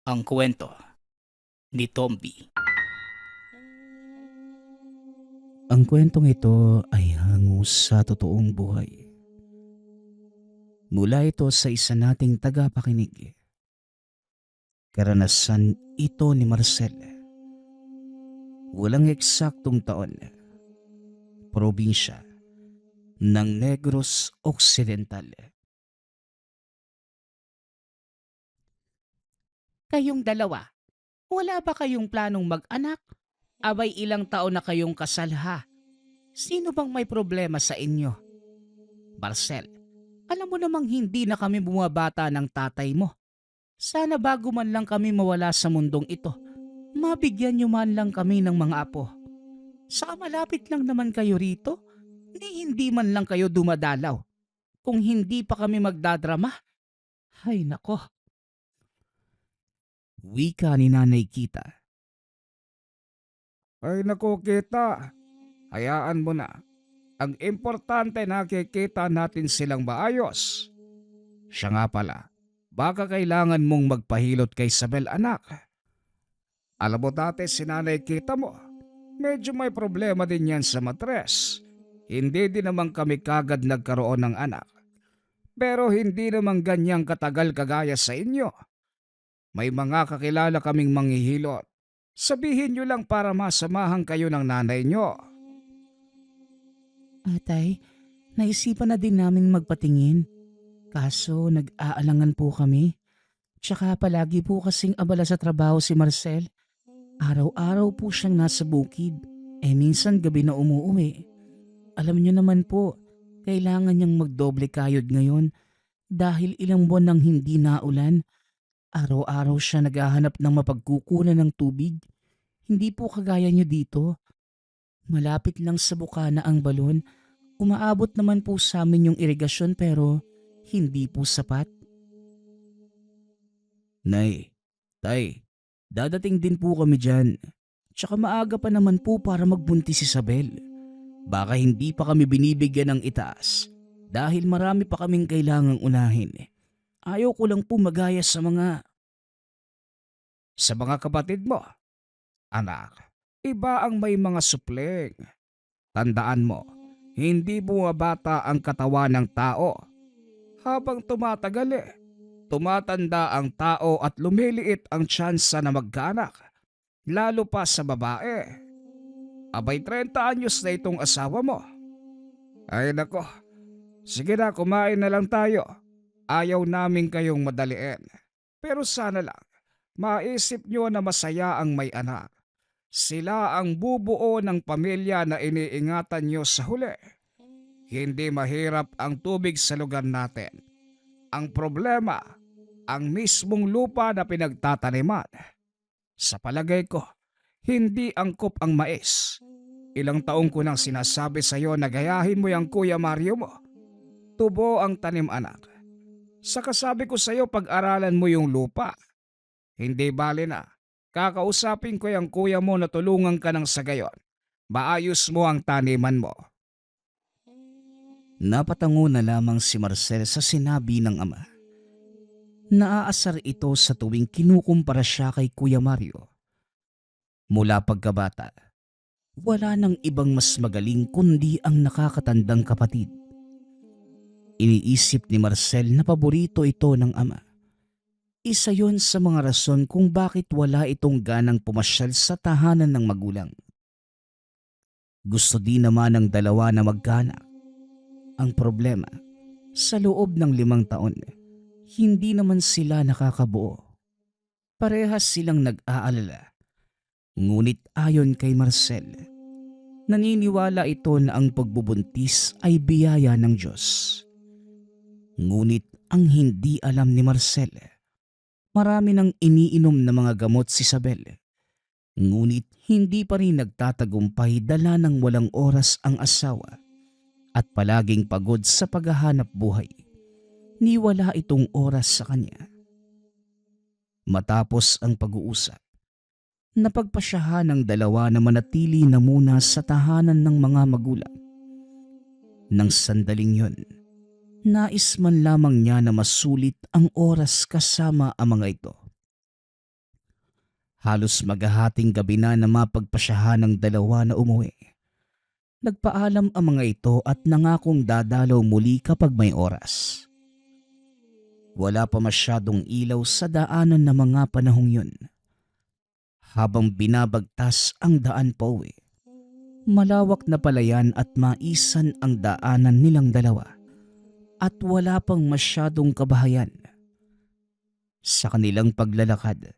Ang kwento ni Tomby. Ang kwentong ito ay hango sa totoong buhay. Mula ito sa isa nating tagapakinig. Karanasan ito ni Marcel. Walang eksaktong taon. Probinsya ng Negros Occidental. Kayong dalawa, wala ba kayong planong mag-anak? Abay ilang taon na kayong kasal ha? Sino bang may problema sa inyo? Marcel, alam mo namang hindi na kami bumabata ng tatay mo. Sana bago man lang kami mawala sa mundong ito, mabigyan niyo man lang kami ng mga apo. Saka malapit lang naman kayo rito, ni hindi man lang kayo dumadalaw. Kung hindi pa kami magdadrama, ay nako. Wika ni Nanay Kita. Ay naku kita, hayaan mo na. Ang importante nakikita natin silang maayos. Siya nga pala, baka kailangan mong magpahilot kay Isabel anak. Alam mo dati si nanay kita mo, medyo may problema din yan sa matres. Hindi din naman kami kagad nagkaroon ng anak. Pero hindi naman ganyang katagal kagaya sa inyo. May mga kakilala kaming manghihilot. Sabihin nyo lang para masamahan kayo ng nanay nyo. Atay, naisipan na din naming magpatingin. Kaso nag-aalangan po kami. Tsaka palagi po kasing abala sa trabaho si Marcel. Araw-araw po siyang nasa bukid. Minsan gabi na umuwi. Alam niyo naman po, kailangan niyang magdoble kayod ngayon dahil ilang buwan nang hindi naulan. Araw-araw siya naghahanap ng mapagkukunan ng tubig. Hindi po kagaya niyo dito. Malapit lang sa bukana ang balon. Umaabot naman po sa amin yung irigasyon pero hindi po sapat. Nay, Tay, dadating din po kami dyan. Tsaka maaga pa naman po para magbuntis si Isabel. Baka hindi pa kami binibigyan ng itaas dahil marami pa kaming kailangang unahin. Ayaw ko lang po magaya Sa mga kapatid mo, anak, iba ang may mga supling. Tandaan mo, hindi bumabata ang katawan ng tao. Habang tumatanda ang tao at lumiliit ang tsansa na magkaanak, lalo pa sa babae. Abay 30 anyos na itong asawa mo. Ay nako, sige na kumain na lang tayo. Ayaw namin kayong madaliin. Pero sana lang, maisip nyo na masaya ang may anak. Sila ang bubuo ng pamilya na iniingatan nyo sa huli. Hindi mahirap ang tubig sa lugar natin. Ang problema, ang mismong lupa na pinagtataniman. Sa palagay ko, hindi angkop ang mais. Ilang taong ko nang sinasabi sa iyo na gayahin mo yung Kuya Mario mo. Tubo ang tanim anak. Saka sabi ko sa iyo pag-aralan mo yung lupa. Hindi bali na. Kakausapin ko yung kuya mo na tulungan ka ng sa gayon. Maayos mo ang taniman mo. Napatango na lamang si Marcel sa sinabi ng ama. Naaasar ito sa tuwing kinukumpara siya kay Kuya Mario. Mula pagkabata, wala nang ibang mas magaling kundi ang nakakatandang kapatid. Iniisip ni Marcel na paborito ito ng ama. Isa yon sa mga rason kung bakit wala itong ganang pumasyal sa tahanan ng magulang. Gusto din naman ng dalawa na magkaanak. Ang problema, sa loob ng 5 taon, hindi naman sila nakakabuo. Parehas silang nag-aalala. Ngunit ayon kay Marcel, naniniwala ito na ang pagbubuntis ay biyaya ng Diyos. Ngunit ang hindi alam ni Marcel, marami nang iniinom na mga gamot si Isabel. Ngunit hindi pa rin nagtatagumpay dala ng walang oras ang asawa at palaging pagod sa paghahanap buhay. Niwala itong oras sa kanya. Matapos ang pag-uusap, napagpasyahan ng dalawa na manatili na muna sa tahanan ng mga magulang. Nang sandaling yon, nais man lamang niya na masulit ang oras kasama ang mga ito. Halos maghahating gabi na mapagpasyahan ng dalawa na umuwi. Nagpaalam ang mga ito at nangakong dadalaw muli kapag may oras. Wala pa masyadong ilaw sa daanan ng mga panahong yun. Habang binabagtas ang daan pauwi, malawak na palayan at maisan ang daanan nilang dalawa at wala pang masyadong kabahayan. Sa kanilang paglalakad,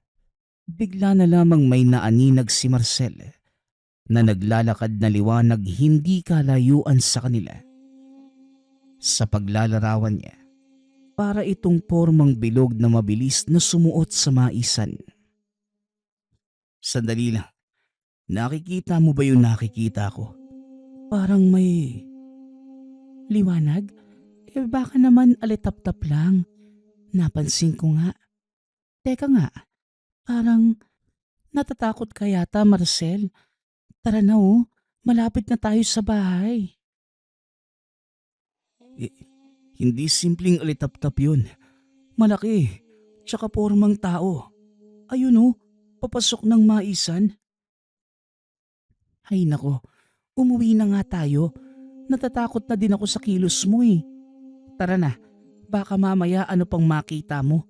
bigla na lamang may naaninag si Marcel na naglalakad na liwanag hindi kalayuan sa kanila. Sa paglalarawan niya, para itong pormang bilog na mabilis na sumuot sa maisan. Sandali lang, nakikita mo ba yung nakikita ko? Parang may liwanag? Baka naman alitap-tap lang. Napansin ko nga. Teka nga, parang natatakot ka yata, Marcel. Tara na malapit na tayo sa bahay. Hindi simpleng alitap-tap yun. Malaki, tsaka pormang tao. Ayun papasok ng maisan. Ay nako, umuwi na nga tayo. Natatakot na din ako sa kilos mo eh. Tara na, baka mamaya ano pang makita mo.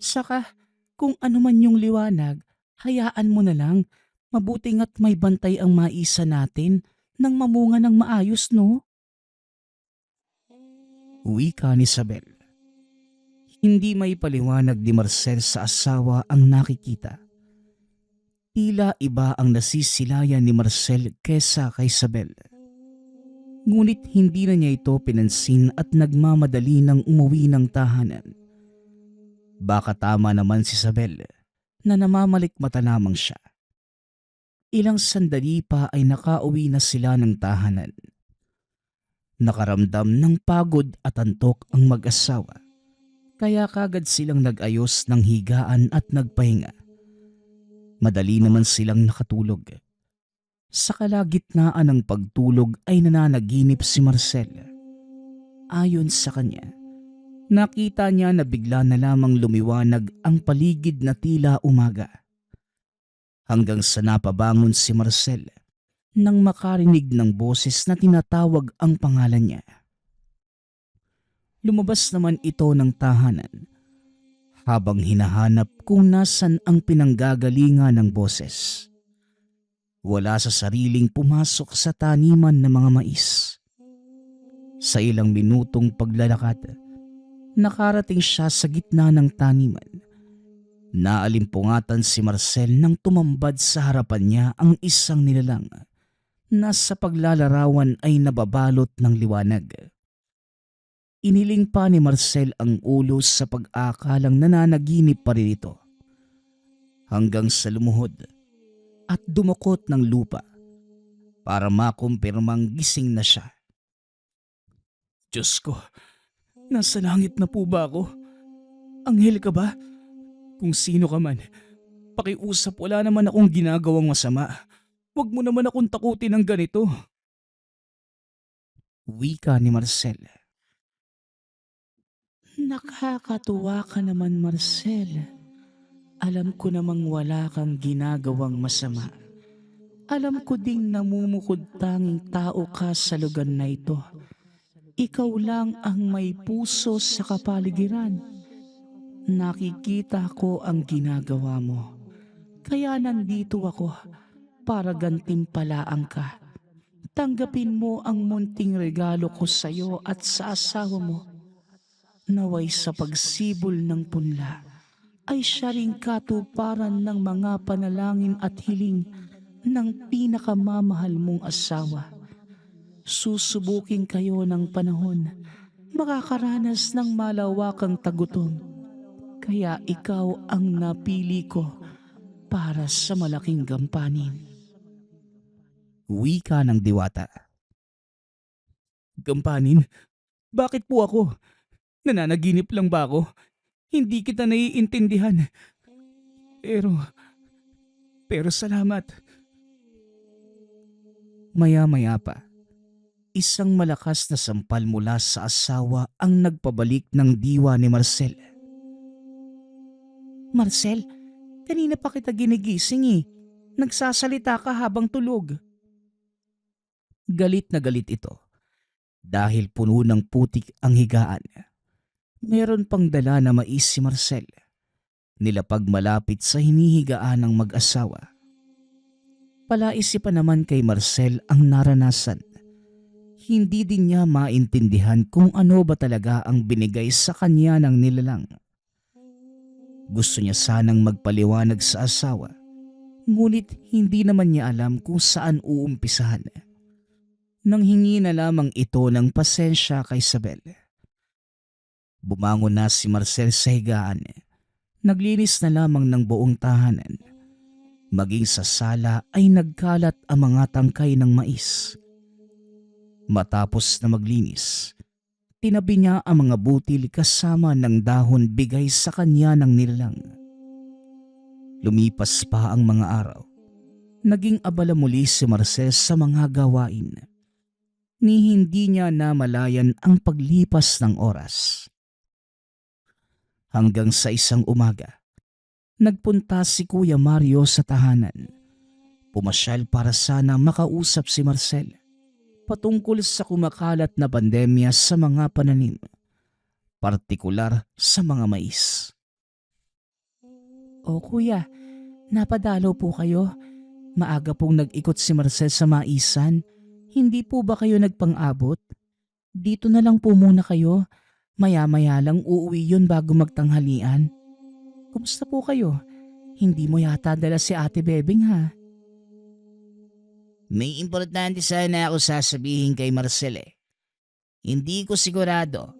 Saka, kung ano man yung liwanag, hayaan mo na lang. Mabuti nga't may bantay ang maisa natin nang mamunga ng maayos, no? Wika ni Isabel. Hindi may paliwanag ni Marcel sa asawa ang nakikita. Tila iba ang nasisilayan ni Marcel kesa kay Isabel. Ngunit hindi na niya ito pinansin at nagmamadali ng umuwi ng tahanan. Baka tama naman si Isabel na namamalikmata lamang siya. Ilang sandali pa ay nakauwi na sila ng tahanan. Nakaramdam ng pagod at antok ang mag-asawa, kaya kagad silang nag-ayos ng higaan at nagpahinga. Madali naman silang nakatulog. Sa kalagitnaan ng pagtulog ay nananaginip si Marcel. Ayon sa kanya, nakita niya na bigla na lamang lumiwanag ang paligid na tila umaga. Hanggang sa napabangon si Marcel nang makarinig ng boses na tinatawag ang pangalan niya. Lumabas naman ito ng tahanan habang hinahanap kung nasan ang pinanggagalingan ng boses. Wala sa sariling pumasok sa taniman ng mga mais. Sa ilang minutong paglalakad, nakarating siya sa gitna ng taniman. Naalimpungatan si Marcel nang tumambad sa harapan niya ang isang nilalang na sa paglalarawan ay nababalot ng liwanag. Iniling pa ni Marcel ang ulo sa pag-akalang nananaginip pa rin ito. Hanggang sa lumuhod at dumukot ng lupa para makumpirmang gising na siya. Diyos ko, nasa langit na po ba ako? Anghel ka ba? Kung sino ka man, pakiusap, wala naman akong ginagawang masama. Huwag mo naman akong takutin ng ganito. Wika ni Marcel. Nakakatuwa ka naman, Marcel. Alam ko namang wala kang ginagawang masama. Alam ko ding namumukod tanging tao ka sa lugar na ito. Ikaw lang ang may puso sa kapaligiran. Nakikita ko ang ginagawa mo. Kaya nandito ako para gantimpalaan ka. Tanggapin mo ang munting regalo ko sa iyo at sa asawa mo. Naway sa pagsibol ng punla ay siya ring katuparan ng mga panalangin at hiling ng pinakamamahal mong asawa. Susubukin kayo ng panahon, makakaranas ng malawakang tagutom. Kaya ikaw ang napili ko para sa malaking gampanin. Wika ng diwata. Gampanin? Bakit po ako? Nananaginip lang ba ako? Hindi kita naiintindihan. Pero salamat. Maya-maya pa, isang malakas na sampal mula sa asawa ang nagpabalik ng diwa ni Marcel. Marcel, Kanina pa kita ginigising eh. Nagsasalita ka habang tulog. Galit na galit ito dahil puno ng putik ang higaan. Meron pang dala na mais si Marcel. Nilapag malapit sa hinihigaan ng mag-asawa. Palaisipan naman kay Marcel ang naranasan. Hindi din niya maintindihan kung ano ba talaga ang binigay sa kanya ng nilalang. Gusto niya sanang magpaliwanag sa asawa, ngunit hindi naman niya alam kung saan uumpisahan. Nang hingi na lamang ito ng pasensya kay Isabel. Bumangon na si Marcel sa higaan. Naglinis na lamang ng buong tahanan. Maging sa sala ay nagkalat ang mga tangkay ng mais. Matapos na maglinis, tinabi niya ang mga butil kasama ng dahon bigay sa kanya ng nilalang. Lumipas pa ang mga araw. Naging abala muli si Marcel sa mga gawain. Ni hindi niya namalayan ang paglipas ng oras. Hanggang sa isang umaga, nagpunta si Kuya Mario sa tahanan. Pumasyal para sana makausap si Marcel patungkol sa kumakalat na pandemya sa mga pananim, partikular sa mga mais. O kuya, napadalaw po kayo. Maaga pong nag-ikot si Marcel sa maisan. Hindi po ba kayo nagpang-abot? Dito na lang po muna kayo. Maya-maya lang uuwi yun bago magtanghalian. Kumusta po kayo? Hindi mo yata dala si Ate Bebing ha? May importante sana ako sasabihin kay Marcel eh. Hindi ko sigurado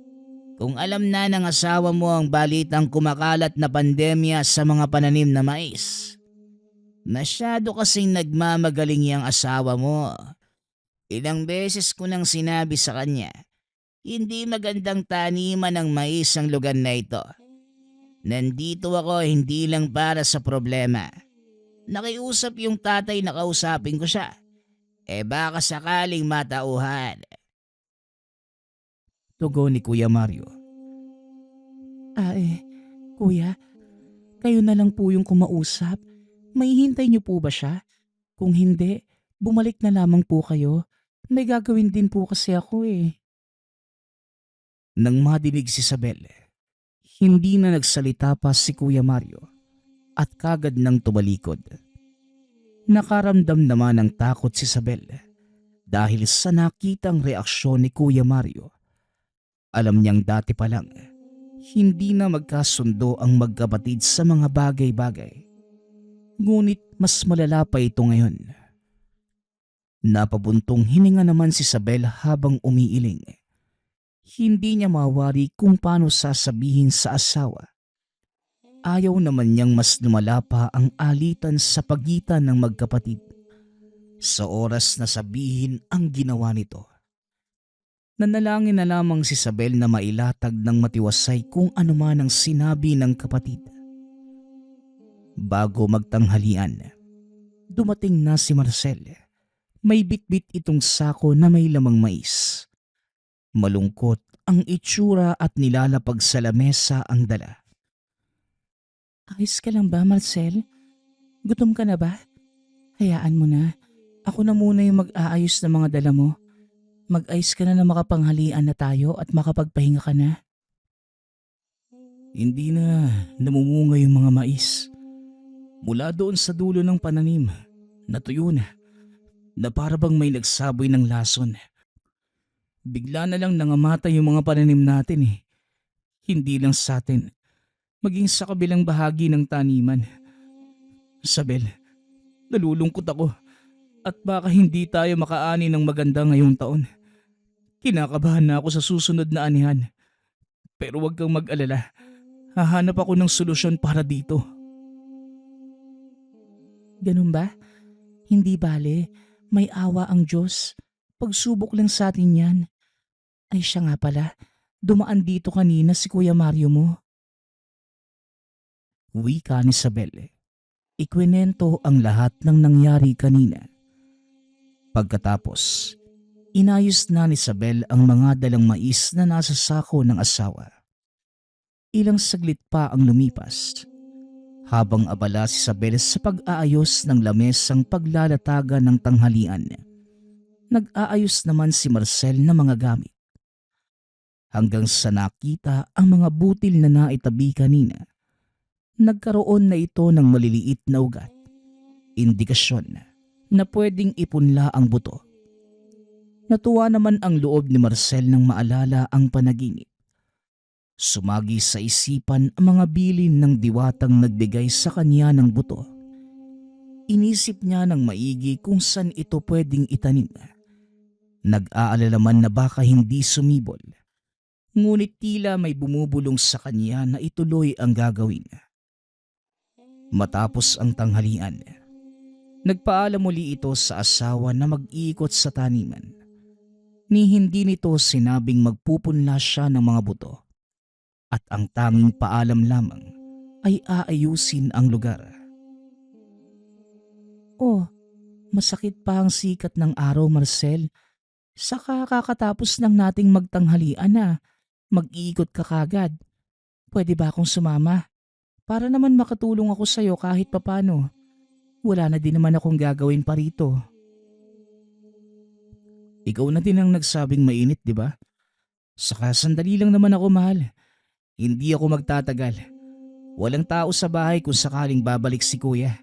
kung alam na ng asawa mo ang balitang kumakalat na pandemya sa mga pananim na mais. Masyado kasing nagmamagaling yung asawa mo. Ilang beses ko nang sinabi sa kanya, hindi magandang taniman ng mais ang lugar na ito. Nandito ako hindi lang para sa problema. Nakiusap yung tatay na kausapin ko siya. Baka sakaling matauhan. Tugon ni Kuya Mario. Kuya, kayo na lang po yung kumausap. May hintay niyo po ba siya? Kung hindi, bumalik na lamang po kayo. May gagawin din po kasi ako eh. Nang madinig si Isabel, hindi na nagsalita pa si Kuya Mario at kagad nang tumalikod. Nakaramdam naman ng takot si Isabel dahil sa nakitang reaksyon ni Kuya Mario. Alam niyang dati pa lang, hindi na magkasundo ang magkapatid sa mga bagay-bagay. Ngunit mas malala pa ito ngayon. Napabuntong hininga naman si Isabel habang umiiling. Hindi niya mawari kung paano sasabihin sa asawa. Ayaw naman niyang mas lumala pa ang alitan sa pagitan ng magkapatid sa oras na sabihin ang ginawa nito. Nanalangin na lamang si Isabel na mailatag ng matiwasay kung ano man ang sinabi ng kapatid. Bago magtanghalian, dumating na si Marcel. May bitbit itong sako na may lamang mais. Malungkot ang itsura at nilalapag sa lamesa ang dala. Ayos ka lang ba, Marcel? Gutom ka na ba? Hayaan mo na. Ako na muna yung mag-aayos ng mga dala mo. Mag-ayos ka na makapanghalian na tayo at makapagpahinga ka na. Hindi na namumunga yung mga mais. Mula doon sa dulo ng pananim, natuyo na para bang may nagsaboy ng lason. Bigla na lang nangamatay yung mga pananim natin eh. Hindi lang sa atin, maging sa kabilang bahagi ng taniman. Isabel, nalulungkot ako at baka hindi tayo makaani ng maganda ngayong taon. Kinakabahan na ako sa susunod na anihan. Pero huwag kang mag-alala, hahanap ako ng solusyon para dito. Ganun ba? Hindi bale, may awa ang Diyos. Pagsubok lang sa atin yan. Ay siya nga pala, dumaan dito kanina si Kuya Mario mo. Wika ni Isabel. Ikwinento ang lahat ng nangyari kanina. Pagkatapos, inayos na ni Isabel ang mga dalang mais na nasa sako ng asawa. Ilang saglit pa ang lumipas Habang abala si Isabel sa pag-aayos ng lamesang paglalataga ng tanghalian, nag-aayos naman si Marcel ng mga gamit. Hanggang sa nakita ang mga butil na naitabi kanina, nagkaroon na ito ng maliliit na ugat, indikasyon na pwedeng ipunla ang buto. Natuwa naman ang loob ni Marcel nang maalala ang panaginip. Sumagi sa isipan ang mga bilin ng diwatang nagbigay sa kanya ng buto. Inisip niya ng maigi kung saan ito pwedeng itanim. Nag-aalala man na baka hindi sumibol. Ngunit tila may bumubulong sa kanya na ituloy ang gagawin. Matapos ang tanghalian, nagpaalam muli ito sa asawa na mag-iikot sa taniman. Ni hindi nito sinabing magpupunla siya ng mga buto. At ang tanging paalam lamang ay aayusin ang lugar. Oh, masakit pa ang sikat ng araw, Marcel. Saka kakatapos lang nating magtanghalian na. Mag-iikot ka kagad. Pwede ba akong sumama? Para naman makatulong ako sa'yo kahit papano. Wala na din naman akong gagawin pa rito. Ikaw na din ang nagsabing mainit, di ba? Saka sandali lang naman ako, mahal. Hindi ako magtatagal. Walang tao sa bahay kung sakaling babalik si kuya.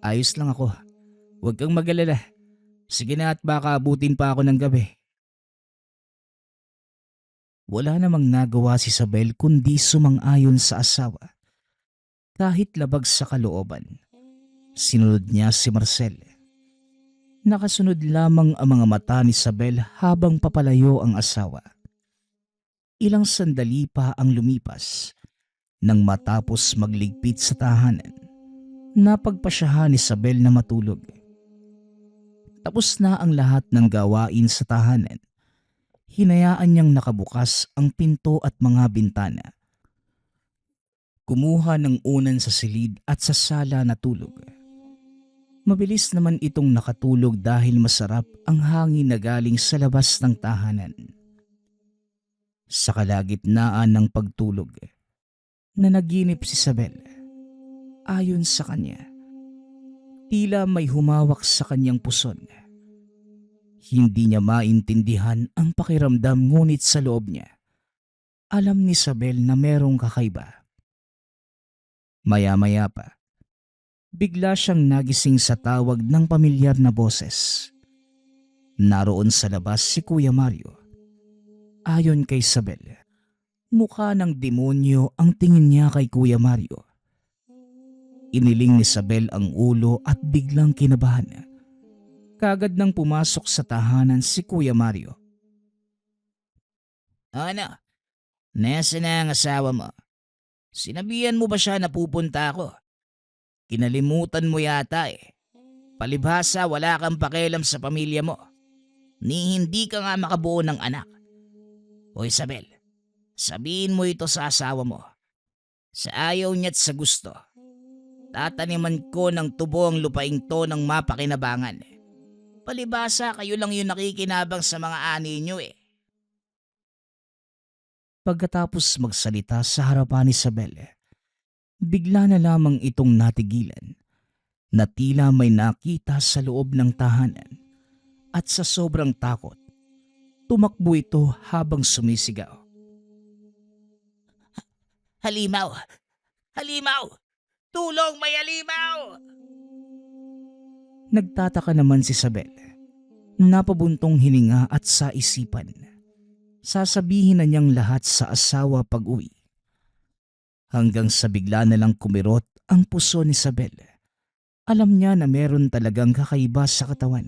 Ayos lang ako. Huwag kang mag-alala. Sige na at baka abutin pa ako ng gabi. Wala namang nagawa si Isabel kundi sumang-ayon sa asawa. Kahit labag sa kalooban, sinunod niya si Marcel. Nakasunod lamang ang mga mata ni Isabel habang papalayo ang asawa. Ilang sandali pa ang lumipas nang matapos magligpit sa tahanan. Napagpasyahan ni Isabel na matulog. Tapos na ang lahat ng gawain sa tahanan. Hinayaan niyang nakabukas ang pinto at mga bintana. Kumuha ng unan sa silid at sa sala na tulog. Mabilis naman itong nakatulog dahil masarap ang hangin na galing sa labas ng tahanan. Sa kalagitnaan ng pagtulog, nanaginip si Isabel. Ayon sa kanya, tila may humawak sa kanyang puson. Hindi niya maintindihan ang pakiramdam ngunit sa loob niya, alam ni Isabel na merong kakaiba. Maya-maya pa, bigla siyang nagising sa tawag ng pamilyar na boses. Naroon sa labas si Kuya Mario. Ayon kay Isabel, mukha ng demonyo ang tingin niya kay Kuya Mario. Iniling ni Isabel ang ulo at biglang kinabahan. Kagad nang pumasok sa tahanan si Kuya Mario. Ano? Nasaan na ang asawa mo? Sinabihan mo ba siya na pupunta ako? Kinalimutan mo yata eh. Palibhasa wala kang pakialam sa pamilya mo. Ni hindi ka nga makabuo ng anak. O Isabel, sabihin mo ito sa asawa mo. Sa ayaw niya't sa gusto. Tataniman ko ng tubo ang lupaing to ng mapakinabangan. Palibhasa kayo lang yung nakikinabang sa mga ani niyo eh. Pagkatapos magsalita sa harapan ni Isabel, bigla na lamang itong natigilan na tila may nakita sa loob ng tahanan at sa sobrang takot, tumakbo ito habang sumisigaw. Halimaw! Halimaw! Tulong, may halimaw! Nagtataka naman si Isabel. Napabuntong hininga at sa isipan. Sasabihin na niyang lahat sa asawa pag-uwi. Hanggang sa bigla na lang kumirot ang puso ni Isabel. Alam niya na meron talagang kakaiba sa katawan.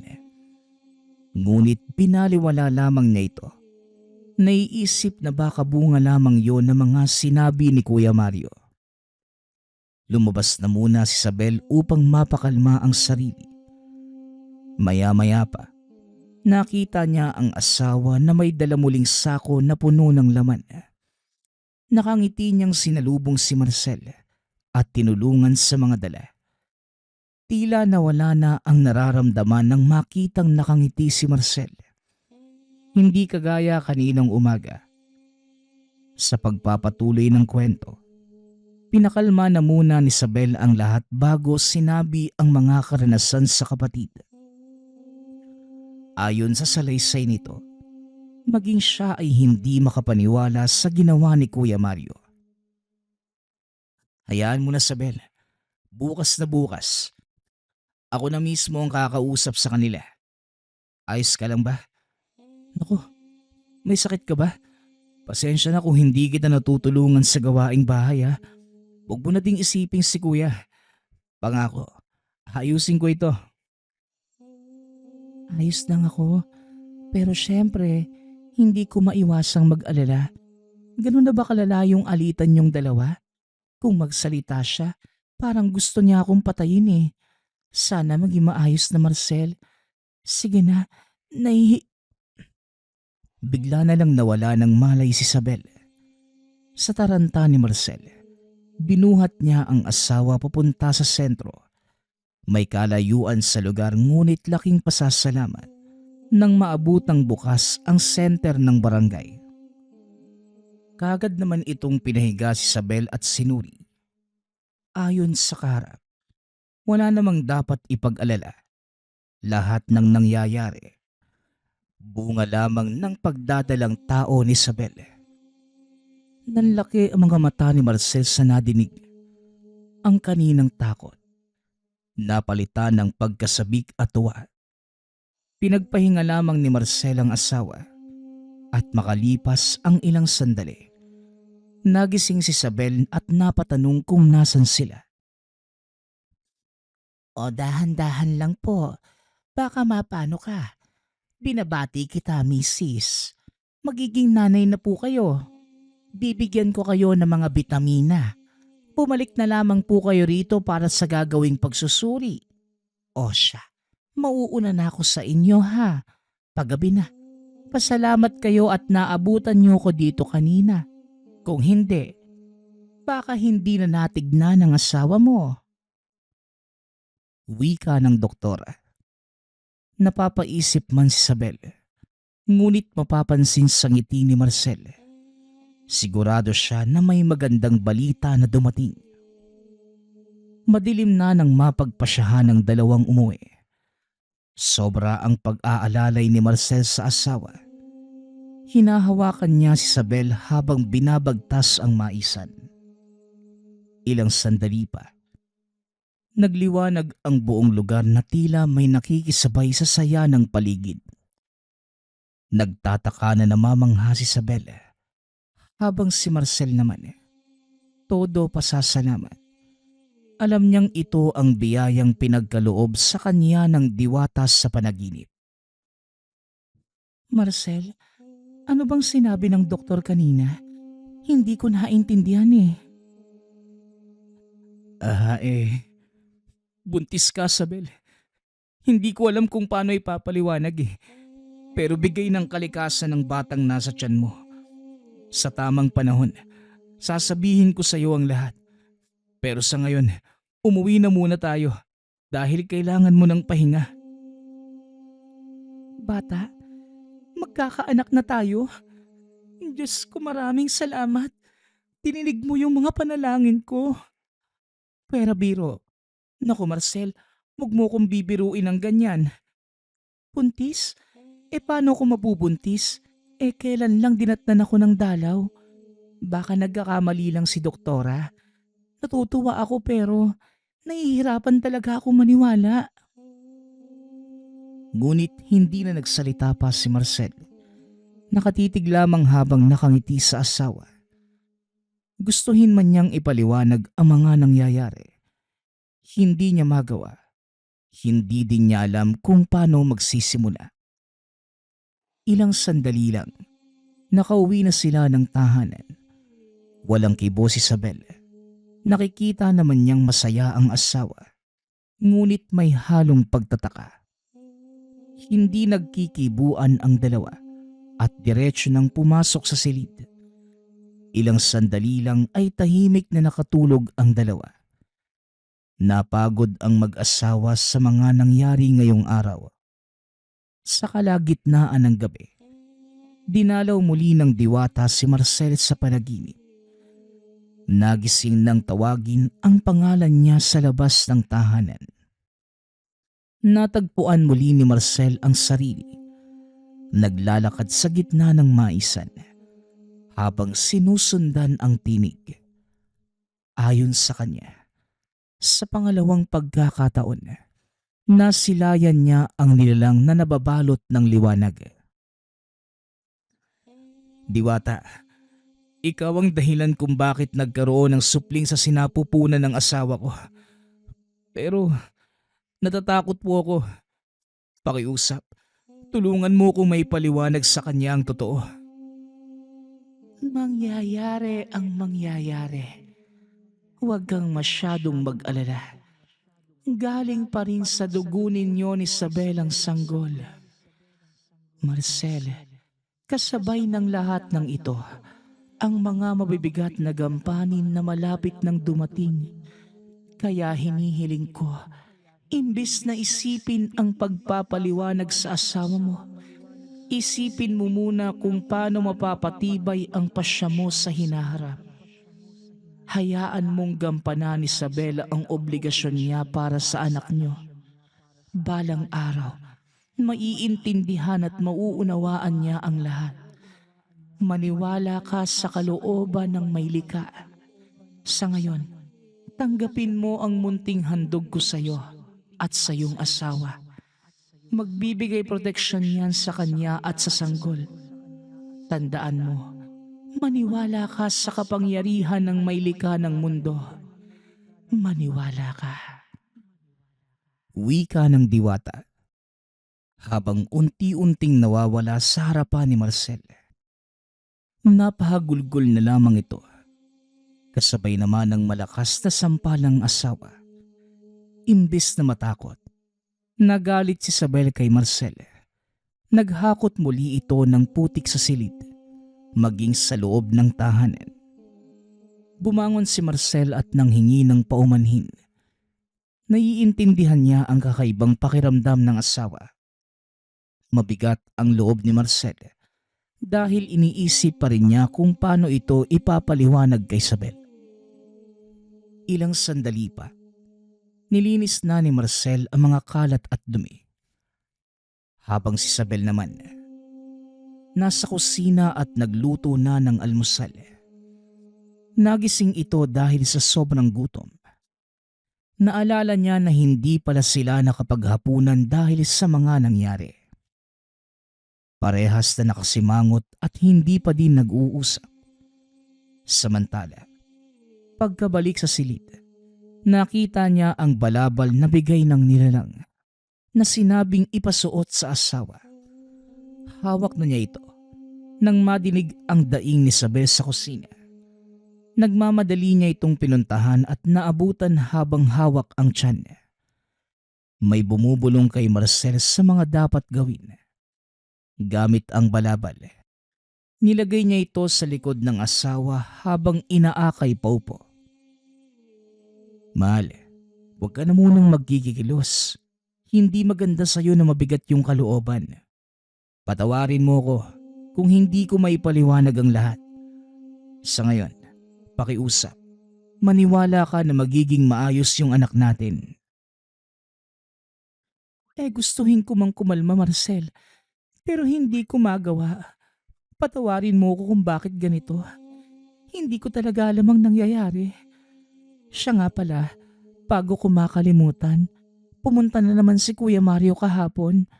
Ngunit binaliwala lamang niya ito. Naiisip na baka bunga lamang yon ng mga sinabi ni Kuya Mario. Lumabas na muna si Isabel upang mapakalma ang sarili. Maya-maya pa, nakita niya ang asawa na may dala muling sako na puno ng laman. Nakangiti niyang sinalubong si Marcel at tinulungan sa mga dala. Tila nawala na ang nararamdaman nang makitang nakangiti si Marcel. Hindi kagaya kaninang umaga. Sa pagpapatuloy ng kwento, Pinakalma na muna ni Isabel ang lahat bago sinabi ang mga karanasan sa kapatid. Ayon sa salaysay nito, maging siya ay hindi makapaniwala sa ginawa ni Kuya Mario. Hayaan mo na, Isabel. Bukas na bukas. Ako na mismo ang kakausap sa kanila. Ayos ka lang ba? Naku, may sakit ka ba? Pasensya na kung hindi kita natutulungan sa gawaing bahay ha. Huwag mo na ding isiping si Kuya. Pangako, ayusin ko ito. Ayos lang ako. Pero syempre, hindi ko maiwasang mag-alala. Ganun na ba kalala yung alitan niyong dalawa? Kung magsalita siya, parang gusto niya akong patayin eh. Sana maging maayos na, Marcel. Sige na, Bigla na lang nawala ng malay si Isabel. Sa taranta ni Marcel, binuhat niya ang asawa papunta sa sentro. May kalayuan sa lugar ngunit laking pasasalamat nang maabutang bukas ang center ng barangay. Kagad naman itong pinahiga si Isabel at sinuri. Ayon sa kaharap, wala namang dapat ipag-alala. Lahat ng nangyayari, bunga lamang ng pagdadalang tao ni Isabel. Nanlaki ang mga mata ni Marcel sa nadinig. Ang kaninang takot, napalitan ng pagkasabik at tuwa. Pinagpahinga lamang ni Marcel ang asawa at makalipas ang ilang sandali, nagising si Isabel at napatanong kung nasan sila. O dahan-dahan lang po. Baka mapano ka. Binabati kita, misis. Magiging nanay na po kayo. Bibigyan ko kayo ng mga bitamina. Bumalik na lamang po kayo rito para sa gagawing pagsusuri. O siya, mauuna na ako sa inyo ha. Paggabi na. Pasalamat kayo at naabutan niyo ko dito kanina. Kung hindi, baka hindi na natignan ng asawa mo. Wika ng doktora. Napapaisip man si Isabel, ngunit mapapansin sa ngiti ni Marcel. Sigurado siya na may magandang balita na dumating. Madilim na nang mapagpasyahan ng dalawang umuwi. Sobra ang pag-aalalay ni Marcel sa asawa. Hinahawakan niya si Isabel habang binabagtas ang maisan. Ilang sandali pa, nagliwanag ang buong lugar na tila may nakikisabay sa saya ng paligid. Nagtataka na namamangha si Isabel, habang si Marcel naman, todo pasasalamat. Alam niyang ito ang biyayang pinagkaloob sa kanya ng diwata sa panaginip. Marcel, ano bang sinabi ng doktor kanina? Hindi ko naintindihan eh. Buntis ka, Isabel. Hindi ko alam kung paano ipapaliwanag eh. Pero bigay ng kalikasan ng batang nasa tiyan mo. Sa tamang panahon, sasabihin ko sa iyo ang lahat. Pero sa ngayon, umuwi na muna tayo dahil kailangan mo ng pahinga. Bata, magkakaanak na tayo. Diyos ko, maraming salamat. Tininig mo yung mga panalangin ko. Pero biro, naku Marcel, huwag mo kong bibiruin ng ganyan. Buntis? Paano ko mabubuntis? Kailan lang dinatnan ako ng dalaw? Baka nagkakamali lang si doktora. Natutuwa ako pero nahihirapan talaga ako maniwala. Ngunit hindi na nagsalita pa si Marcel. Nakatitig lamang habang nakangiti sa asawa. Gustuhin man niyang ipaliwanag ang mga nangyayari. Hindi niya magawa. Hindi din niya alam kung paano magsisimula. Ilang sandali lang, nakauwi na sila ng tahanan. Walang kibo si Isabel. Nakikita naman niyang masaya ang asawa. Ngunit may halong pagtataka. Hindi nagkikibuan ang dalawa at diretso nang pumasok sa silid. Ilang sandali lang ay tahimik na nakatulog ang dalawa. Napagod ang mag-asawa sa mga nangyari ngayong araw. Sa kalagitnaan ng gabi, dinalaw muli ng diwata si Marcel sa panaginip. Nagising nang tawagin ang pangalan niya sa labas ng tahanan. Natagpuan muli ni Marcel ang sarili. Naglalakad sa gitna ng maisan habang sinusundan ang tinig. Ayon sa kanya, sa pangalawang pagkakataon, nasilayan niya ang nilalang na nababalot ng liwanag. Diwata, ikaw ang dahilan kung bakit nagkaroon ng supling sa sinapupunan ng asawa ko. Pero natatakot po ako. Pakiusap, tulungan mo kung may paliwanag sa kanya ang totoo. Mangyayari ang mangyayari. Huwag kang masyadong mag-alala. Galing pa rin sa dugo ninyo ni Isabel ang sanggol. Marcel, kasabay ng lahat ng ito, ang mga mabibigat na gampanin na malapit nang dumating. Kaya hinihiling ko, imbis na isipin ang pagpapaliwanag sa asawa mo, isipin mo muna kung paano mapapatibay ang pasya mo sa hinaharap. Hayaan mong gampanan ni Isabela ang obligasyon niya para sa anak niyo. Balang araw, maiintindihan at mauunawaan niya ang lahat. Maniwala ka sa kalooban ng may likha. Sa ngayon, tanggapin mo ang munting handog ko sa iyo at sa iyong asawa. Magbibigay proteksyon yan sa kanya at sa sanggol. Tandaan mo, maniwala ka sa kapangyarihan ng may likha ng mundo. Maniwala ka. Wika ng diwata habang unti-unting nawawala sa harapan ni Marcel. Napahagulgol na lamang ito. Kasabay naman ng malakas na sampalang asawa. Imbis na matakot, nagalit si Isabel kay Marcel. Naghakot muli ito ng putik sa silid, maging sa loob ng tahanan. Bumangon si Marcel at nanghingi ng paumanhin. Naiintindihan niya ang kakaibang pakiramdam ng asawa. Mabigat ang loob ni Marcel dahil iniisip pa rin niya kung paano ito ipapaliwanag kay Isabel. Ilang sandali pa, nilinis na ni Marcel ang mga kalat at dumi. Habang si Isabel naman, nasa kusina at nagluto na ng almusal. Nagising ito dahil sa sobrang gutom. Naalala niya na hindi pala sila nakapaghapunan dahil sa mga nangyari. Parehas na nakasimangot at hindi pa din nag-uusap. Samantala, pagkabalik sa silid, nakita niya ang balabal na bigay ng nilalang na sinabing ipasuot sa asawa. Hawak na niya ito nang madinig ang daing ni Isabel sa kusina. Nagmamadali niya itong pinuntahan at naabutan habang hawak ang tiyan. May bumubulong kay Marcel sa mga dapat gawin. Gamit ang balabal, nilagay niya ito sa likod ng asawa habang inaakay pa upo. Mahal, huwag ka na munang magkikikilos. Hindi maganda sa'yo na mabigat yung kalooban. Patawarin mo ko kung hindi ko maipaliwanag ang lahat. Sa ngayon, pakiusap, maniwala ka na magiging maayos yung anak natin. Gustuhin ko mang kumalma, Marcel, pero hindi ko magawa. Patawarin mo ko kung bakit ganito. Hindi ko talaga alam ang nangyayari. Siya nga pala, bago ko makalimutan, pumunta na naman si Kuya Mario kahapon.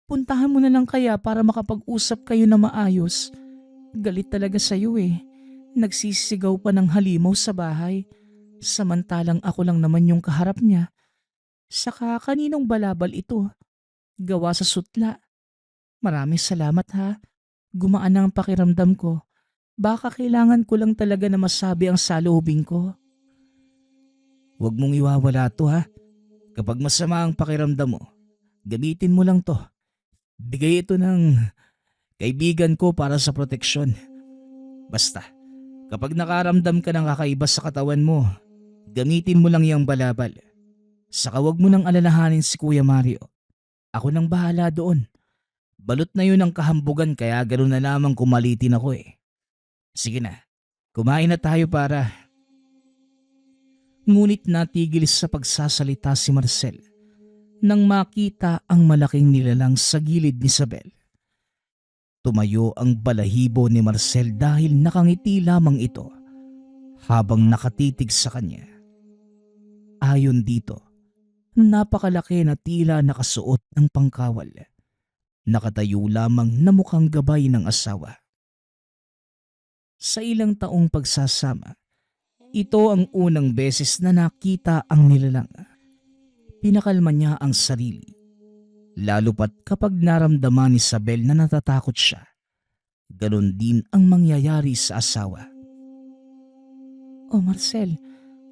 Puntahan mo na lang kaya para makapag-usap kayo na maayos. Galit talaga sa'yo eh. Nagsisigaw pa ng halimaw sa bahay. Samantalang ako lang naman yung kaharap niya. Saka kaninong balabal ito? Gawa sa sutla. Maraming salamat ha. Gumaan na ang pakiramdam ko. Baka kailangan ko lang talaga na masabi ang saloobin ko. Huwag mong iwawala to ha. Kapag masama ang pakiramdam mo, gamitin mo lang to. Bigay ito ng kaibigan ko para sa proteksyon. Basta, kapag nakaramdam ka ng kakaiba sa katawan mo, gamitin mo lang yung balabal. Saka huwag mo nang alalahanin si Kuya Mario. Ako nang bahala doon. Balot na yun ang kahambugan kaya ganoon na lamang kumalitin ako eh. Sige na, kumain na tayo para Ngunit natigil sa pagsasalita si Marcel nang makita ang malaking nilalang sa gilid ni Isabel. Tumayo ang balahibo ni Marcel dahil nakangiti lamang ito habang nakatitig sa kanya. Ayon dito, napakalaki na tila nakasuot ng pangkawal. Nakatayo lamang na mukhang gabay ng asawa. Sa ilang taong pagsasama, ito ang unang beses na nakita ang nilalang. Pinakalma niya ang sarili, lalo pat kapag naramdaman ni Isabel na natatakot siya. Ganon din ang mangyayari sa asawa. Oh Marcel,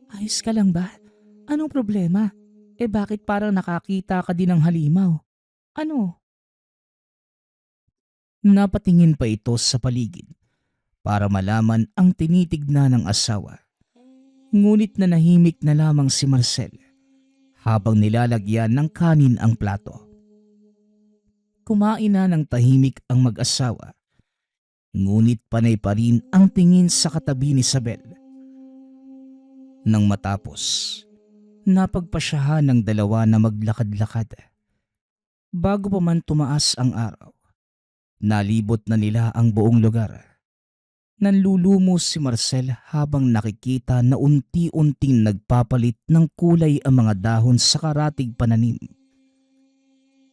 ayos ka lang ba? Anong problema? Bakit parang nakakita ka din ng halimaw? Ano? Napatingin pa ito sa paligid para malaman ang tinitignan ng asawa. Ngunit nanahimik na lamang si Marcel habang nilalagyan ng kanin ang plato. Kumain na ng tahimik ang mag-asawa, ngunit panay pa rin ang tingin sa katabi ni Isabel. Nang matapos, napagpasyahan ng dalawa na maglakad-lakad. Bago pa man tumaas ang araw, nalibot na nila ang buong lugar. Nanlulumo si Marcel habang nakikita na unti-unting nagpapalit ng kulay ang mga dahon sa karatig pananim.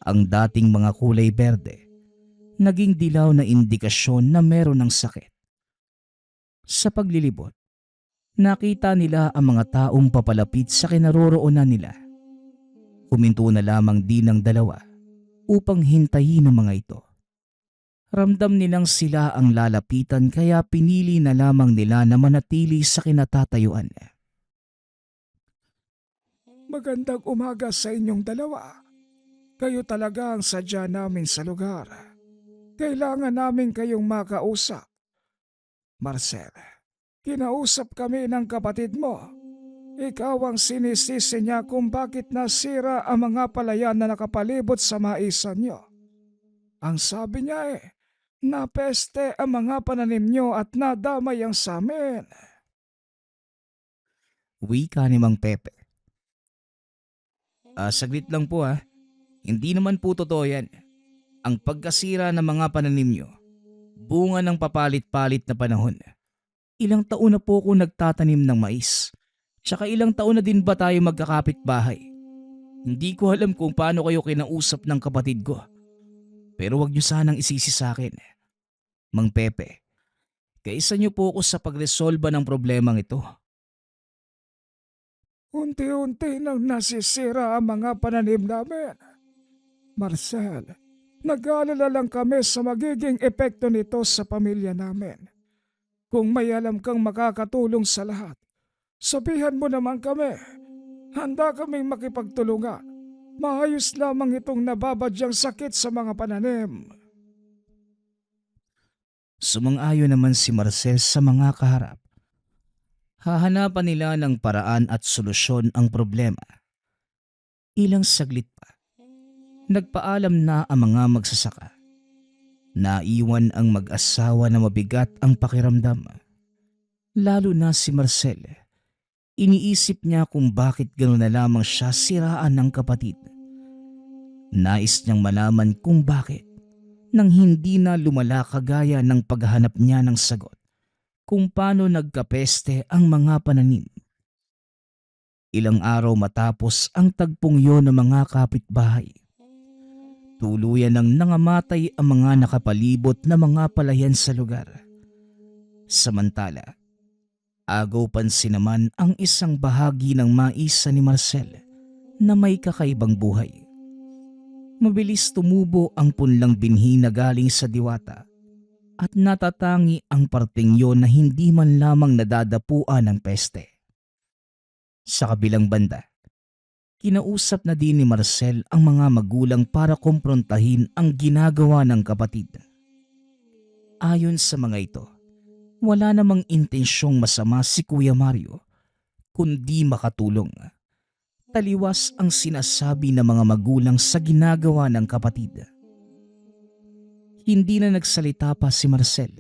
Ang dating mga kulay berde, naging dilaw na indikasyon na meron ng sakit. Sa paglilibot, nakita nila ang mga taong papalapit sa kinaroroonan nila. Huminto na lamang din ang dalawa upang hintayin ang mga ito. Ramdam nilang sila ang lalapitan kaya pinili na lamang nila na manatili sa kinatatayuan. Magandang umaga sa inyong dalawa. Kayo talaga ang sadya namin sa lugar. Kailangan namin kayong makausap. Marcel, kinausap kami ng kapatid mo. Ikaw ang sinisisi niya kung bakit nasira ang mga palayan na nakapalibot sa maisan niyo. Ang sabi niya napeste ang mga pananim niyo at nadamay ang samin. Wika ni Mang Pepe. Saglit lang po ha. Hindi naman po totoo yan. Ang pagkasira ng mga pananim niyo, bunga ng papalit-palit na panahon. Ilang taon na po ako nagtatanim ng mais. Tsaka ilang taon na din ba tayo magkakapit-bahay? Hindi ko alam kung paano kayo kinausap ng kapatid ko. Pero wag niyo sanang isisi sa akin. Mang Pepe, kaisa niyo po ako sa pagresolba ng problemang ito. Unti-unti nang nasisira ang mga pananim namin. Marcel, nag-aalala lang kami sa magiging epekto nito sa pamilya namin. Kung may alam kang makakatulong sa lahat, sabihan mo naman kami. Handa kaming makipagtulungan. Maayos lamang itong nababadyang sakit sa mga pananim. Sumang-ayon naman si Marcel sa mga kaharap. Hahanapan nila ng paraan at solusyon ang problema. Ilang saglit pa, nagpaalam na ang mga magsasaka. Naiwan ang mag-asawa na mabigat ang pakiramdam. Lalo na si Marcel. Iniisip niya kung bakit gano'n na lamang siya siraan ng kapatid. Nais niyang malaman kung bakit nang hindi na lumala kagaya ng paghahanap niya ng sagot kung paano nagkapeste ang mga pananim. Ilang araw matapos ang tagpong yon ng mga kapitbahay, tuluyan nang nangamatay ang mga nakapalibot na mga palayan sa lugar. Samantala, agaw pansin naman ang isang bahagi ng maisa ni Marcel na may kakaibang buhay. Mabilis tumubo ang punlang binhi na galing sa diwata at natatangi ang parteng yon na hindi man lamang nadadapuan ng peste. Sa kabilang banda, kinausap na din ni Marcel ang mga magulang para kumprontahin ang ginagawa ng kapatid. Ayon sa mga ito, wala namang intensyong masama si Kuya Mario, kundi makatulong. Taliwas ang sinasabi ng mga magulang sa ginagawa ng kapatid. Hindi na nagsalita pa si Marcel.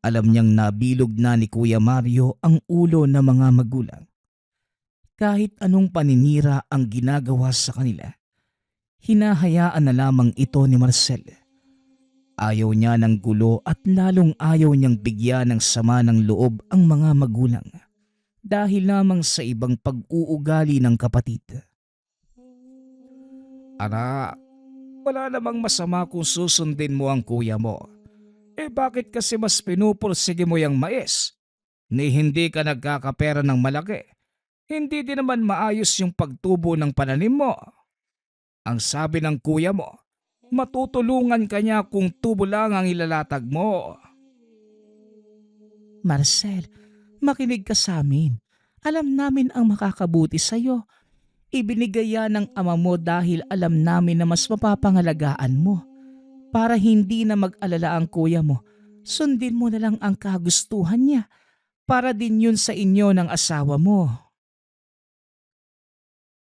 Alam niyang nabilog na ni Kuya Mario ang ulo ng mga magulang. Kahit anong paninira ang ginagawa sa kanila, hinahayaan na lamang ito ni Marcel. Ayaw niya ng gulo at lalong ayaw niyang bigyan ng sama ng loob ang mga magulang dahil lamang sa ibang pag-uugali ng kapatid. Anak, wala namang masama kung susundin mo ang kuya mo. Bakit kasi mas pinupursige mo yung mais? Ni hindi ka nagkakapera ng malaki. Hindi din naman maayos yung pagtubo ng pananim mo. Ang sabi ng kuya mo, matutulungan ka niya kung tubo lang ang ilalatag mo. Marcel, makinig ka sa amin. Alam namin ang makakabuti sa'yo. Ibinigay yan ng ama mo dahil alam namin na mas mapapangalagaan mo. Para hindi na mag-alala ang kuya mo, sundin mo na lang ang kagustuhan niya. Para din yun sa inyo ng asawa mo.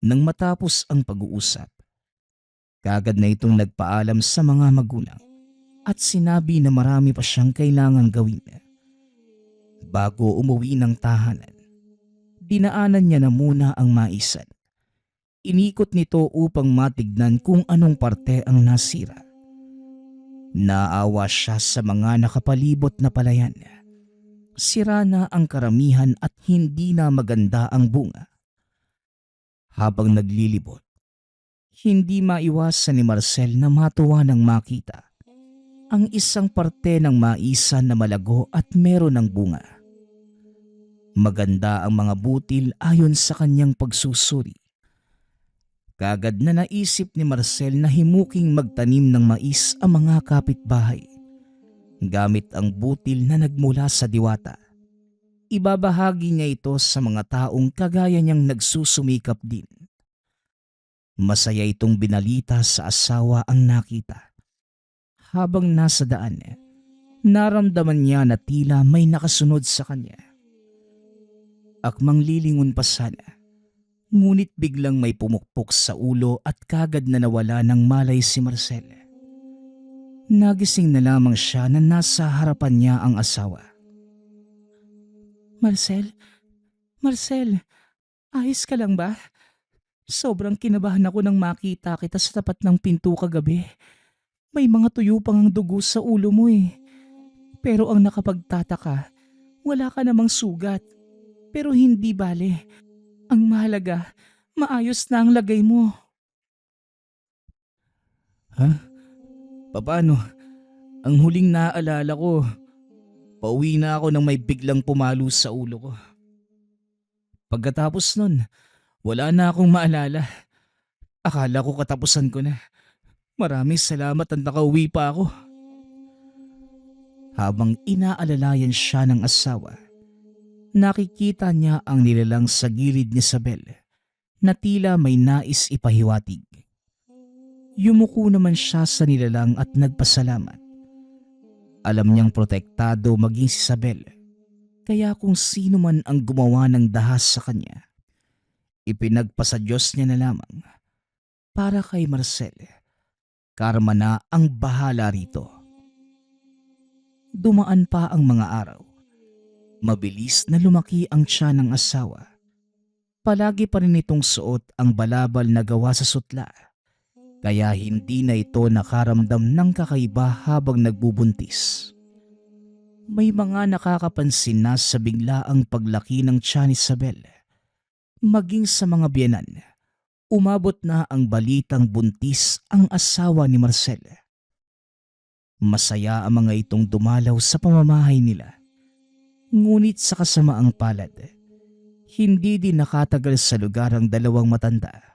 Nang matapos ang pag-uusap, kagad na itong nagpaalam sa mga magulang at sinabi na marami pa siyang kailangang gawin. Bago umuwi ng tahanan, dinaanan niya na muna ang maisan. Inikot nito upang matignan kung anong parte ang nasira. Naawa siya sa mga nakapalibot na palayan. Sira na ang karamihan at hindi na maganda ang bunga. Habang naglilibot, hindi maiwasan ni Marcel na matuwa nang makita ang isang parte ng maisan na malago at meron ng bunga. Maganda ang mga butil ayon sa kanyang pagsusuri. Kagad na naisip ni Marcel na himuking magtanim ng mais ang mga kapitbahay gamit ang butil na nagmula sa diwata. Ibabahagi niya ito sa mga taong kagaya niyang nagsusumikap din. Masaya itong binalita sa asawa ang nakita. Habang nasa daan, naramdaman niya na tila may nakasunod sa kanya. Akmang lilingon pa sana, ngunit biglang may pumukpok sa ulo at kagad na nawala ng malay si Marcel. Nagising na lamang siya na nasa harapan niya ang asawa. Marcel? Marcel, ayos ka lang ba? Sobrang kinabahan ako nang makita kita sa tapat ng pinto kagabi. May mga tuyo pang ang dugo sa ulo mo eh. Pero ang nakapagtataka, wala ka namang sugat. Pero hindi bale. Ang mahalaga, maayos na ang lagay mo. Ha? Paano? Ang huling naaalala ko, pauwi na ako nang may biglang pumalo sa ulo ko. Pagkatapos nun, wala na akong maalala. Akala ko katapusan ko na. Maraming salamat at nakauwi pa ako. Habang inaalalayan siya ng asawa, nakikita niya ang nilalang sa gilid ni Isabel na tila may nais ipahiwatig. Yumuko naman siya sa nilalang at nagpasalamat. Alam niyang protektado maging si Isabel, kaya kung sino man ang gumawa ng dahas sa kanya, ipinagpasa Diyos niya na lamang. Para kay Marcel, karma na ang bahala rito. Dumaan pa ang mga araw. Mabilis na lumaki ang tiyan ng asawa. Palagi pa rin itong suot ang balabal na gawa sa sutla, kaya hindi na ito nakaramdam ng kakaiba habang nagbubuntis. May mga nakakapansin na sa biglaang paglaki ng tiyan ni Isabel. Maging sa mga biyenan, umabot na ang balitang buntis ang asawa ni Marcel. Masaya ang mga itong dumalaw sa pamamahay nila. Ngunit sa kasamaang palad, hindi din nakatagal sa lugar ang dalawang matanda.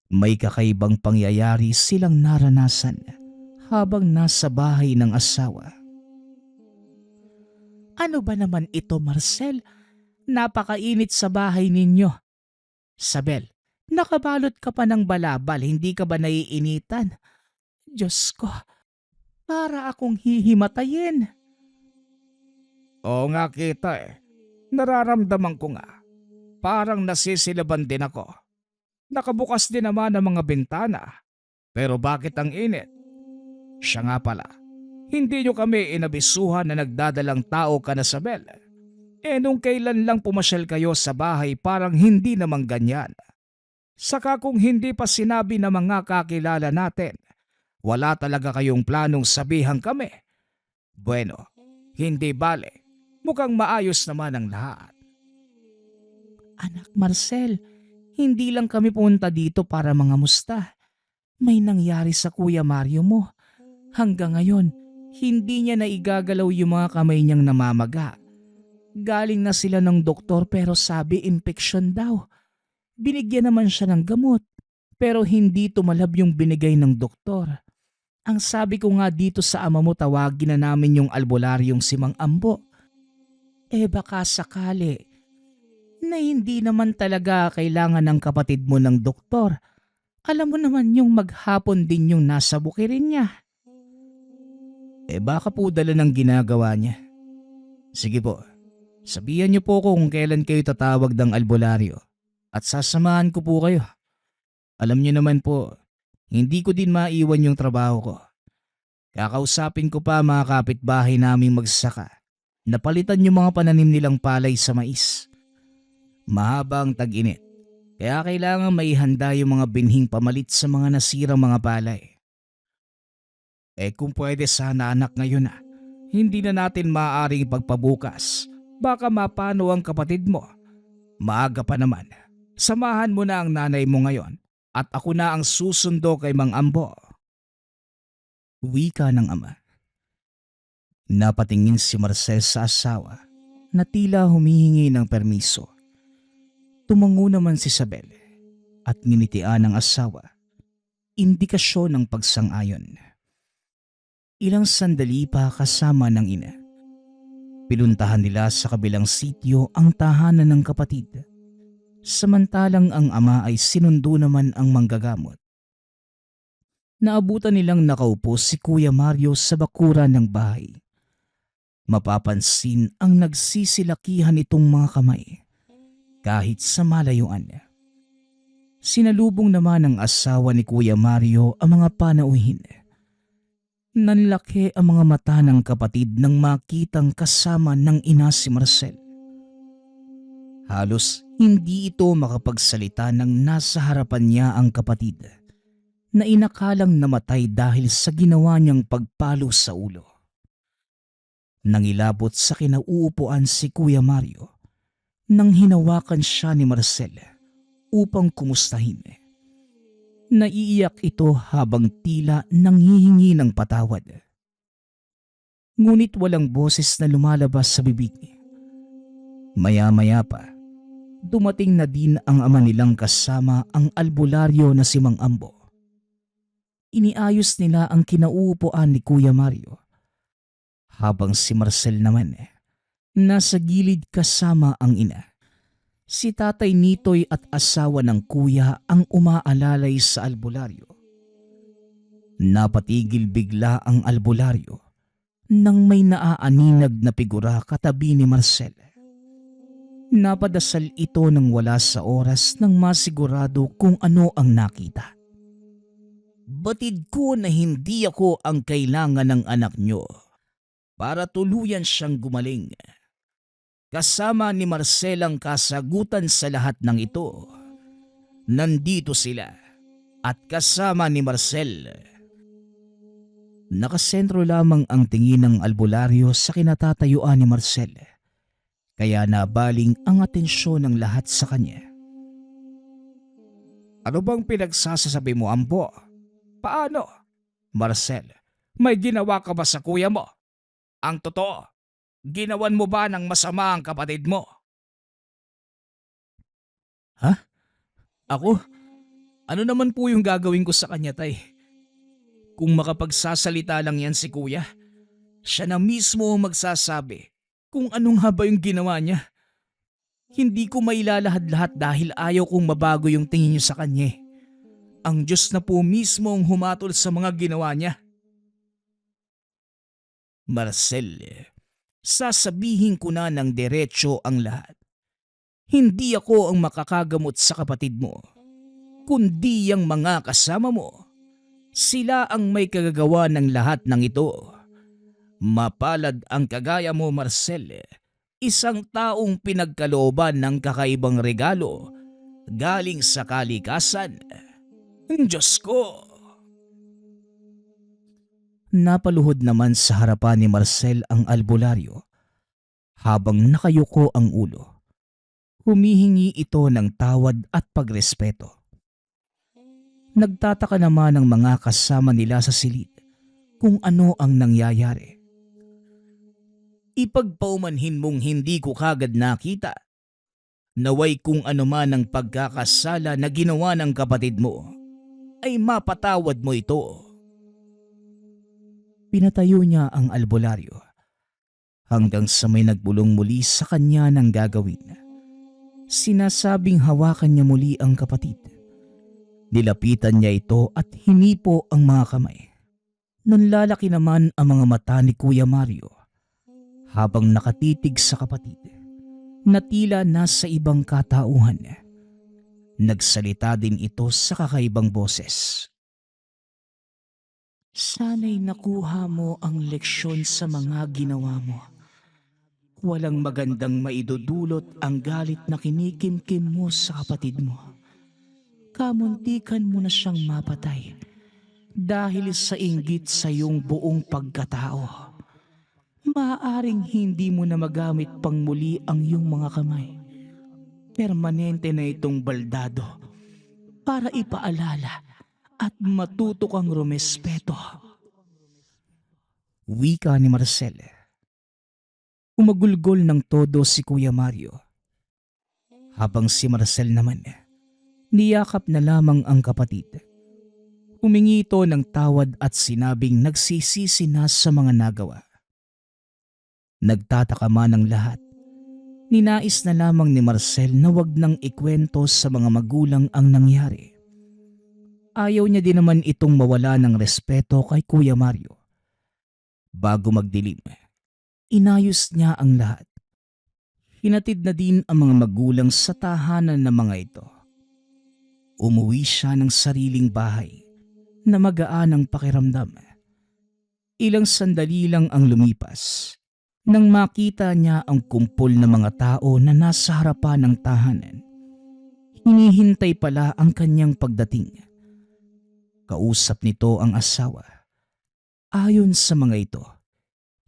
May kakaibang pangyayari silang naranasan habang nasa bahay ng asawa. Ano ba naman ito, Marcel? Napakainit sa bahay ninyo. Sabel, nakabalot ka pa ng balabal, hindi ka ba naiinitan? Diyos ko, para akong hihimatayin. Oo nga kita eh. Nararamdaman ko nga. Parang nasisilaban din ako. Nakabukas din naman ang mga bintana. Pero bakit ang init? Siya nga pala, hindi nyo kami inabisuhan na nagdadalang tao ka na, Isabel. Nung kailan lang pumasyal kayo sa bahay parang hindi naman ganyan. Saka kung hindi pa sinabi ng mga kakilala natin, wala talaga kayong planong sabihan kami. Bueno, hindi bale. Mukhang maayos naman ang lahat. Anak Marcel, hindi lang kami pumunta dito para mangamusta. May nangyari sa Kuya Mario mo. Hanggang ngayon, hindi niya naigagalaw yung mga kamay niyang namamaga. Galing na sila ng doktor pero sabi infection daw. Binigyan naman siya ng gamot pero hindi tumalab yung binigay ng doktor. Ang sabi ko nga dito sa ama mo tawagin na namin yung albularyong si Mang Ambo. Baka sakali na hindi naman talaga kailangan ng kapatid mo ng doktor. Alam mo naman yung maghapon din yung nasa bukirin niya. Baka po dala ng ginagawa niya. Sige po, sabihan niyo po ko kung kailan kayo tatawag ng albularyo at sasamahan ko po kayo. Alam niyo naman po, hindi ko din maiwan yung trabaho ko. Kakausapin ko pa mga kapitbahay naming magsasaka. Napalitan yung mga pananim nilang palay sa mais. Mahaba ang tag-init, kaya kailangan maihanda yung mga binhing pamalit sa mga nasirang mga palay. Kung pwede sana anak ngayon hindi na natin maaaring ipagpabukas. Baka mapano ang kapatid mo. Maaga pa naman. Samahan mo na ang nanay mo ngayon at ako na ang susundo kay Mang Ambo. Wika ng ama. Napatingin si Marcel sa asawa na tila humihingi ng permiso. Tumango naman si Isabel at nginitian ng asawa. Indikasyon ng pagsang-ayon. Ilang sandali pa kasama ng ina. Pinuntahan nila sa kabilang sityo ang tahanan ng kapatid. Samantalang ang ama ay sinundo naman ang manggagamot. Naabutan nilang nakaupo si Kuya Mario sa bakuran ng bahay. Mapapansin ang nagsisilakihan itong mga kamay kahit sa malayuan. Sinalubong naman ng asawa ni Kuya Mario ang mga panauhin. Nanlaki ang mga mata ng kapatid nang makitang kasama ng ina si Marcel. Halos hindi ito makapagsalita nang nasa harapan niya ang kapatid na inakalang namatay dahil sa ginawa niyang pagpalo sa ulo. Nangilabot sa kinauupuan si Kuya Mario nang hinawakan siya ni Marcel upang kumustahin. Naiiyak ito habang tila nanghihingi ng patawad. Ngunit walang boses na lumalabas sa bibig. Maya-maya pa, dumating na din ang ama nilang kasama ang albularyo na si Mang Ambo. Iniayos nila ang kinauupuan ni Kuya Mario. Habang si Marcel naman nasa gilid kasama ang ina. Si Tatay Nitoy at asawa ng kuya ang umaalalay sa albularyo. Napatigil bigla ang albularyo nang may naaaninag na figura katabi ni Marcel. Napadasal ito nang wala sa oras nang masigurado kung ano ang nakita. Batid ko na hindi ako ang kailangan ng anak nyo para tuluyan siyang gumaling. Kasama ni Marcel ang kasagutan sa lahat ng ito. Nandito sila at kasama ni Marcel. Nakasentro lamang ang tingin ng albularyo sa kinatatayuan ni Marcel. Kaya nabaling ang atensyon ng lahat sa kanya. Ano bang pinagsasasabi mo, Ambo? Paano? Marcel, may ginawa ka ba sa kuya mo? Ang totoo, ginawan mo ba ng masama ang kapatid mo? Ako? Ano naman po yung gagawin ko sa kanya, tay? Kung makapagsasalita lang yan si kuya, siya na mismo ang magsasabi kung anong haba yung ginawa niya. Hindi ko mailalahad-lahat dahil ayaw kong mabago yung tingin niyo sa kanya. Ang Diyos na po mismo ang humatol sa mga ginawa niya. Marcel, sasabihin ko na ng diretso ang lahat. Hindi ako ang makakagamot sa kapatid mo, kundi ang mga kasama mo. Sila ang may kagagawa ng lahat ng ito. Mapalad ang kagaya mo, Marcel, Isang taong pinagkalooban ng kakaibang regalo galing sa kalikasan. Diyos ko! Napaluhod naman sa harapan ni Marcel ang albularyo habang nakayuko ang ulo. Humihingi ito ng tawad at pagrespeto. Nagtataka naman ang mga kasama nila sa silid kung ano ang nangyayari. Ipagpaumanhin mong hindi ko kagad nakita. Naway kung ano man ang pagkakasala na ginawa ng kapatid mo, ay mapatawad mo ito. Pinatayo niya ang albularyo hanggang sa may nagbulong muli sa kanya ng gagawin. Sinasabing hawakan niya muli ang kapatid. Nilapitan niya ito at hinipo ang mga kamay. Nanlalaki naman ang mga mata ni Kuya Mario habang nakatitig sa kapatid na tila nasa ibang katauhan. Nagsalita din ito sa kakaibang boses. Sana'y nakuha mo ang leksyon sa mga ginawa mo. Walang magandang maidudulot ang galit na kinikimkim mo sa kapatid mo. Kamuntikan mo na siyang mapatay dahil sa inggit sa iyong buong pagkatao. Maaaring hindi mo na magamit pang muli ang iyong mga kamay. Permanente na itong baldado para ipaalala at matuto kang rumespeto. Wika ni Marcel. Umagulgol ng todo si Kuya Mario. Habang si Marcel naman, niyakap na lamang ang kapatid. Humingi ito ng tawad at sinabing nagsisisi na sa mga nagawa. Nagtataka man ang lahat. Ninais na lamang ni Marcel na wag nang ikwento sa mga magulang ang nangyari. Ayaw niya din naman itong mawala ng respeto kay Kuya Mario. Bago magdilim, inayos niya ang lahat. Hinatid na din ang mga magulang sa tahanan ng mga ito. Umuwi siya ng sariling bahay na magaan ang pakiramdam. Ilang sandali lang ang lumipas nang makita niya ang kumpol ng mga tao na nasa harapan ng tahanan. Hinihintay pala ang kanyang pagdating. Kausap nito ang asawa. Ayon sa mga ito,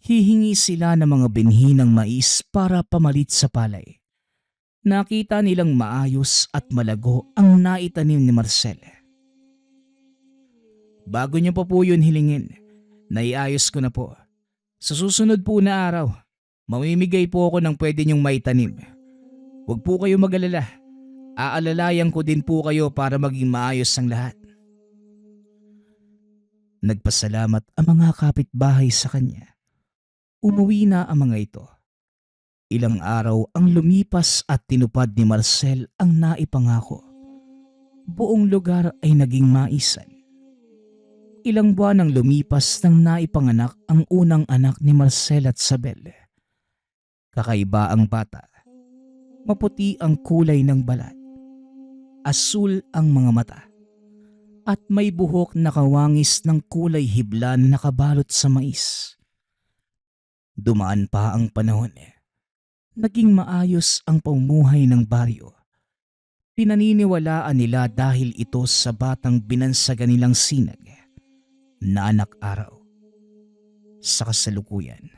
hihingi sila ng mga binhi ng mais para pamalit sa palay. Nakita nilang maayos at malago ang naitanim ni Marcel. Bago niyo pa po yun hilingin, naiayos ko na po. Sa susunod po na araw, mamimigay po ako ng pwede niyong maitanim. Huwag po kayo mag-alala. Aalalayan ko din po kayo para maging maayos ang lahat. Nagpasalamat ang mga kapitbahay sa kanya. Umuwi na ang mga ito. Ilang araw ang lumipas at tinupad ni Marcel ang naipangako. Buong lugar ay naging maisan. Ilang buwan ang lumipas nang naipanganak ang unang anak ni Marcel at Sabel. Kakaiba ang bata. Maputi ang kulay ng balat. Asul ang mga mata. At may buhok na kawangis ng kulay hibla na nakabalot sa mais. Dumaan pa ang panahon. Naging maayos ang pamumuhay ng baryo. Pinaniniwalaan nila dahil ito sa batang binansagan nilang sinag na anak araw. Sa kasalukuyan,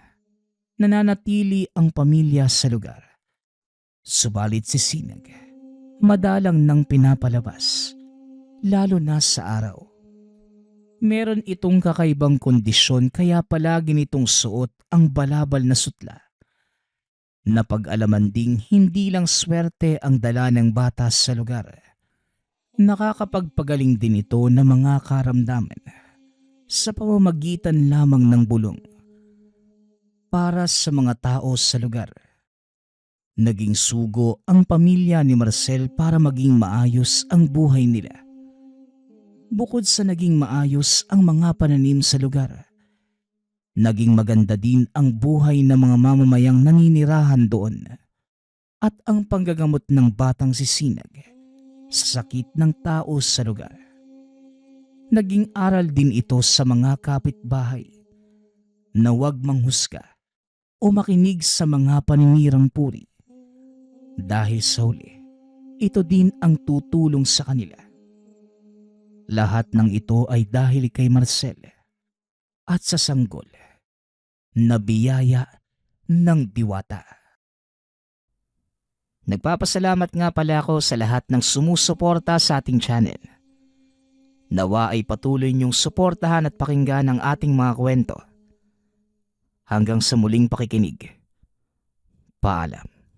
nananatili ang pamilya sa lugar. Subalit si Sinag, madalang nang pinapalabas, lalo na sa araw. Meron itong kakaibang kondisyon kaya palagi nitong suot ang balabal na sutla. Napag-alaman ding hindi lang swerte ang dala ng bata sa lugar. Nakakapagpagaling din ito ng mga karamdaman sa pamamagitan lamang ng bulong. Para sa mga tao sa lugar, naging sugo ang pamilya ni Marcel para maging maayos ang buhay nila. Bukod sa naging maayos ang mga pananim sa lugar, naging maganda din ang buhay ng mga mamamayang naninirahan doon at ang panggagamot ng batang si Sinag sa sakit ng tao sa lugar. Naging aral din ito sa mga kapitbahay na huwag manghusga o makinig sa mga paninirang puri. Dahil sa huli, ito din ang tutulong sa kanila. Lahat ng ito ay dahil kay Marcel at sa sanggol na biyaya ng diwata. Nagpapasalamat nga pala ako sa lahat ng sumusuporta sa ating channel. Nawa ay patuloy niyong suportahan at pakinggan ang ating mga kwento. Hanggang sa muling pakikinig. Paalam.